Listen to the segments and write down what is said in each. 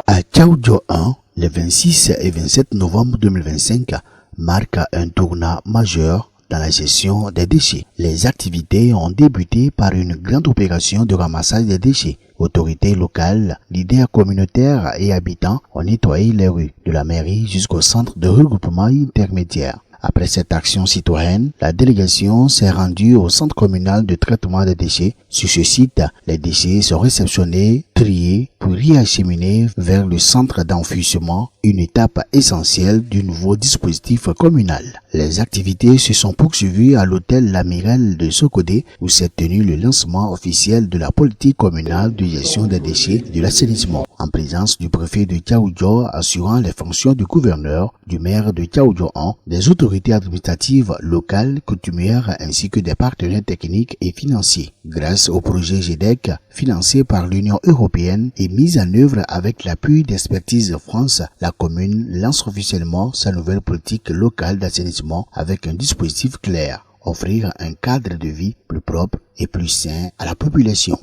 À Tchaoudjo 1, les 26 et 27 novembre 2025 marquent un tournant majeur dans la gestion des déchets. Les activités ont débuté par une grande opération de ramassage des déchets. Autorités locales, leaders communautaires et habitants ont nettoyé les rues de la mairie jusqu'au centre de regroupement intermédiaire. Après cette action citoyenne, la délégation s'est rendue au centre communal de traitement des déchets. Sur ce site, les déchets sont réceptionnés, triés, puis réacheminés vers le centre d'enfouissement, une étape essentielle du nouveau dispositif communal. Les activités se sont poursuivies à l'hôtel L'Amiral de Sokodé, où s'est tenu le lancement officiel de la politique communale de gestion des déchets et de l'assainissement, en présence du préfet de Tchaoudjo assurant les fonctions du gouverneur, du maire de Tchaoudjo 1, des autorités administratives locales, coutumières ainsi que des partenaires techniques et financiers. Grâce au projet GEDEC, financé par l'Union européenne et mis en œuvre avec l'appui d'Expertise France, la commune lance officiellement sa nouvelle politique locale d'assainissement avec un dispositif clair, offrir un cadre de vie plus propre et plus sain à la population.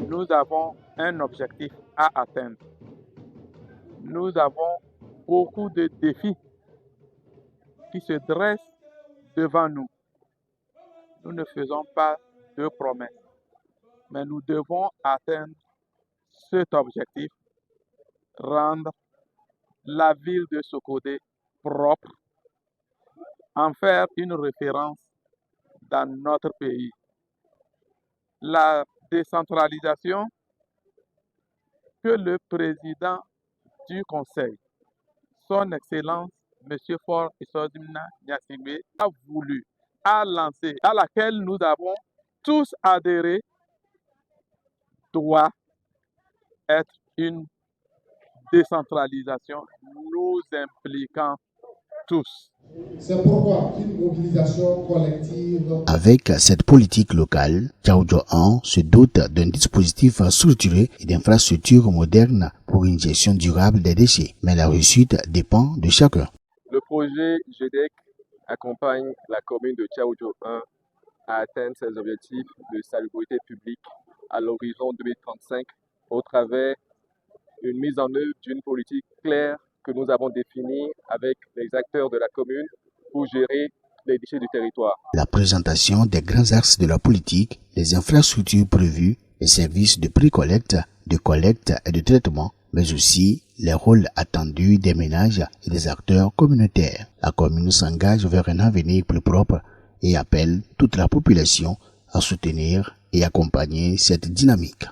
Nous avons un objectif à atteindre. Nous avons beaucoup de défis qui se dressent devant nous. Nous ne faisons pas de promesses, mais nous devons atteindre cet objectif, rendre la ville de Sokodé propre, en faire une référence dans notre pays. La décentralisation que le président du Conseil, son Excellence M. Faure Essodimna Gnassingbé, a voulu, a lancé, à laquelle nous avons tous adhéré, doit être une décentralisation nous impliquant tous. C'est pourquoi une mobilisation collective. Avec cette politique locale, Tchaoudjo 1 se dote d'un dispositif structuré et d'infrastructures modernes pour une gestion durable des déchets. Mais la réussite dépend de chacun. Le projet GEDEC accompagne la commune de Tchaoudjo 1 à atteindre ses objectifs de salubrité publique à l'horizon 2035 au travers d'une mise en œuvre d'une politique claire que nous avons définie avec les acteurs de la commune pour gérer les déchets du territoire. La présentation des grands axes de la politique, les infrastructures prévues, les services de pré-collecte, de collecte et de traitement, mais aussi les rôles attendus des ménages et des acteurs communautaires. La commune s'engage vers un avenir plus propre et appelle toute la population à soutenir et accompagner cette dynamique.